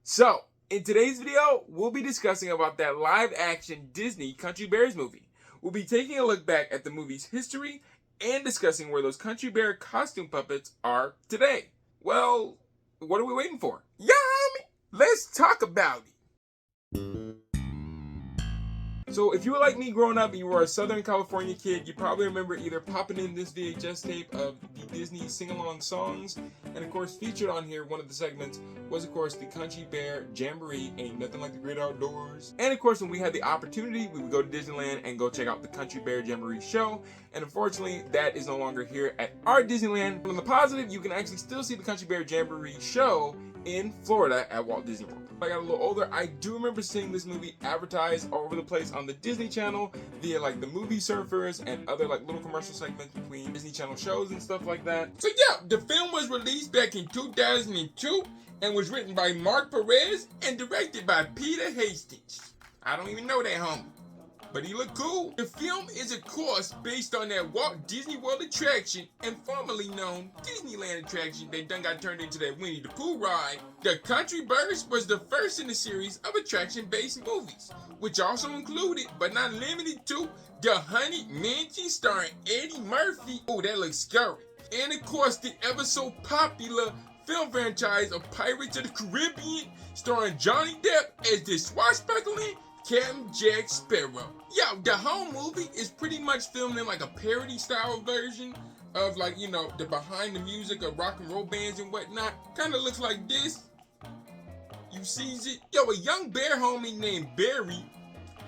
So, in today's video, we'll be discussing about that live-action Disney Country Bears movie. We'll be taking a look back at the movie's history and discussing where those Country Bear costume puppets are today. Well, what are we waiting for? Yeah, homie, let's talk about it. So if you were like me growing up and you were a Southern California kid, you probably remember either popping in this VHS tape of the Disney sing-along songs, and of course featured on here, one of the segments was of course the Country Bear Jamboree, Ain't Nothing Like the Great Outdoors. And of course when we had the opportunity, we would go to Disneyland and go check out the Country Bear Jamboree show, and unfortunately that is no longer here at our Disneyland. But on the positive, you can actually still see the Country Bear Jamboree show in Florida at Walt Disney World. When I got a little older, I do remember seeing this movie advertised all over the place on the Disney Channel via like the Movie Surfers and other like little commercial segments between Disney Channel shows and stuff like that. So yeah, the film was released back in 2002 and was written by Mark Perez and directed by Peter Hastings. I don't even know that homie, but he looked cool. The film is of course based on that Walt Disney World attraction and formerly known Disneyland attraction that done got turned into that Winnie the Pooh ride. The Country Bears was the first in a series of attraction-based movies, which also included, but not limited to, The Haunted Mansion starring Eddie Murphy. Oh, that looks scary. And of course the ever so popular film franchise of Pirates of the Caribbean starring Johnny Depp as the swashbuckling Captain Jack Sparrow. Yo, the whole movie is pretty much filmed in like a parody style version of like, you know, the behind the music of rock and roll bands and whatnot. Kind of looks like this. You sees it? Yo, a young bear homie named Barry.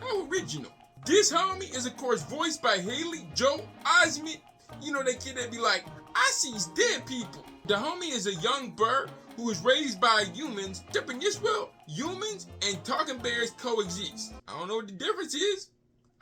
How original. This homie is of course voiced by Haley Joel Osment. You know that kid that be like, I sees dead people. The homie is a young bird who was raised by humans. Except in this world, humans and talking bears coexist. I don't know what the difference is.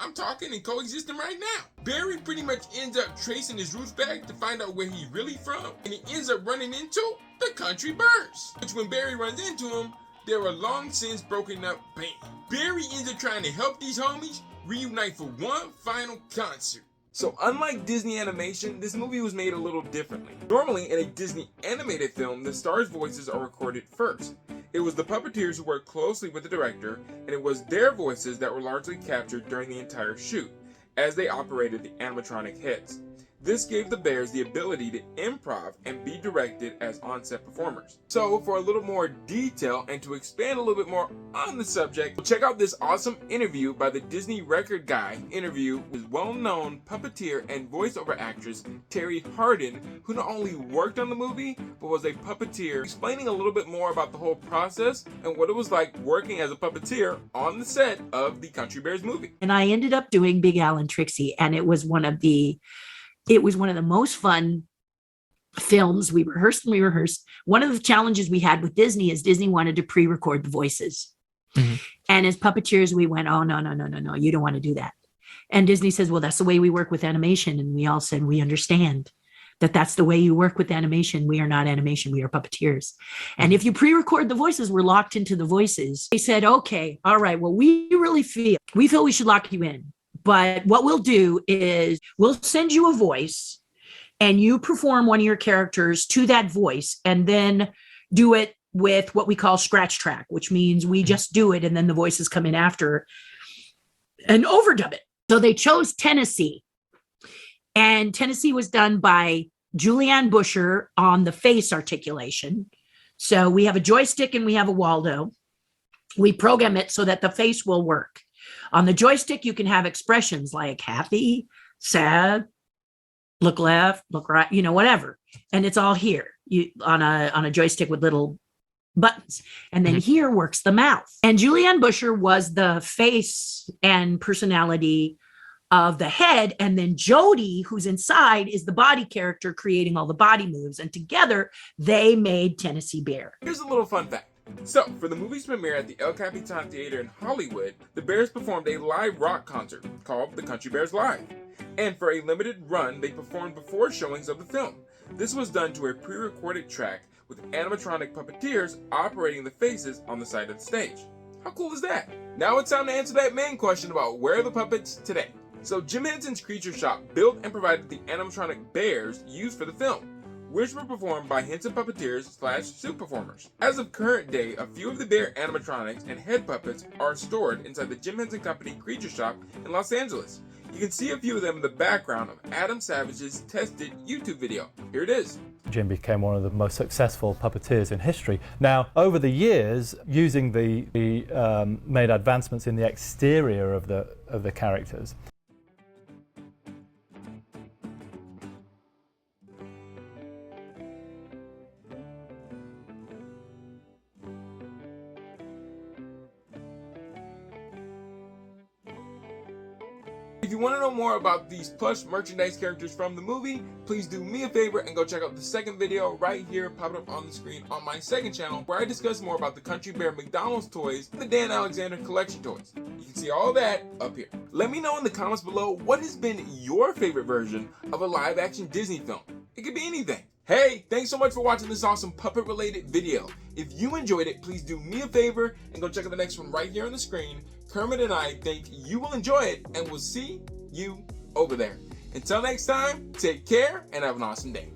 I'm talking and coexisting right now. Barry pretty much ends up tracing his roots back to find out where he's really from, and he ends up running into the Country Bears, which when Barry runs into him, they're a long since broken up band. Barry ends up trying to help these homies reunite for one final concert. So unlike Disney animation, this movie was made a little differently. Normally in a Disney animated film, the stars' voices are recorded first. It was the puppeteers who worked closely with the director, and it was their voices that were largely captured during the entire shoot, as they operated the animatronic heads. This gave the bears the ability to improv and be directed as on-set performers. So for a little more detail and to expand a little bit more on the subject, check out this awesome interview by the Disney Record Guy interview with well-known puppeteer and voiceover actress Terri Hardin, who not only worked on the movie, but was a puppeteer, explaining a little bit more about the whole process and what it was like working as a puppeteer on the set of the Country Bears movie. And I ended up doing Big Al and Trixie, and it was one of the most fun films. We rehearsed. One of the challenges we had with Disney is Disney wanted to pre-record the voices. Mm-hmm. And as puppeteers, we went, oh, no, you don't want to do that. And Disney says, well, that's the way we work with animation. And we all said, we understand that that's the way you work with animation. We are not animation. We are puppeteers. And if you pre-record the voices, we're locked into the voices. They said, okay, all right, well, we feel we should lock you in. But what we'll do is we'll send you a voice and you perform one of your characters to that voice and then do it with what we call scratch track, which means we just do it and then the voices come in after and overdub it. So they chose Tennessee, and Tennessee was done by Julianne Busher on the face articulation. So we have a joystick and we have a Waldo. We program it so that the face will work. On the joystick, you can have expressions like happy, sad, look left, look right, whatever. And it's all here on a joystick with little buttons. And then here works the mouth. And Julianne Busher was the face and personality of the head. And then Jody, who's inside, is the body character creating all the body moves. And together, they made Tennessee Bear. Here's a little fun fact. So, for the movie's premiere at the El Capitan Theater in Hollywood, the Bears performed a live rock concert called The Country Bears Live. And for a limited run, they performed before showings of the film. This was done to a pre-recorded track with animatronic puppeteers operating the faces on the side of the stage. How cool is that? Now it's time to answer that main question about where are the puppets today. So Jim Henson's Creature Shop built and provided the animatronic bears used for the film. which were performed by HENSON puppeteers / suit performers. As of current day, a few of the bear animatronics and head puppets are stored inside the Jim Henson Company Creature Shop in Los Angeles. You can see a few of them in the background of Adam Savage's tested YouTube video. Here it is. Jim became one of the most successful puppeteers in history. Now, over the years, using the made advancements in the exterior of the characters. If you want to know more about these plush merchandise characters from the movie, please do me a favor and go check out the second video right here, popping up on the screen on my second channel, where I discuss more about the Country Bear McDonald's toys and the Dan Alexander collection toys. You can see all that up here. Let me know in the comments below what has been your favorite version of a live action Disney film. It could be anything. Hey, thanks so much for watching this awesome puppet related video. If you enjoyed it, please do me a favor and go check out the next one right here on the screen. Kermit and I think you will enjoy it, and we'll see you over there. Until next time, take care and have an awesome day.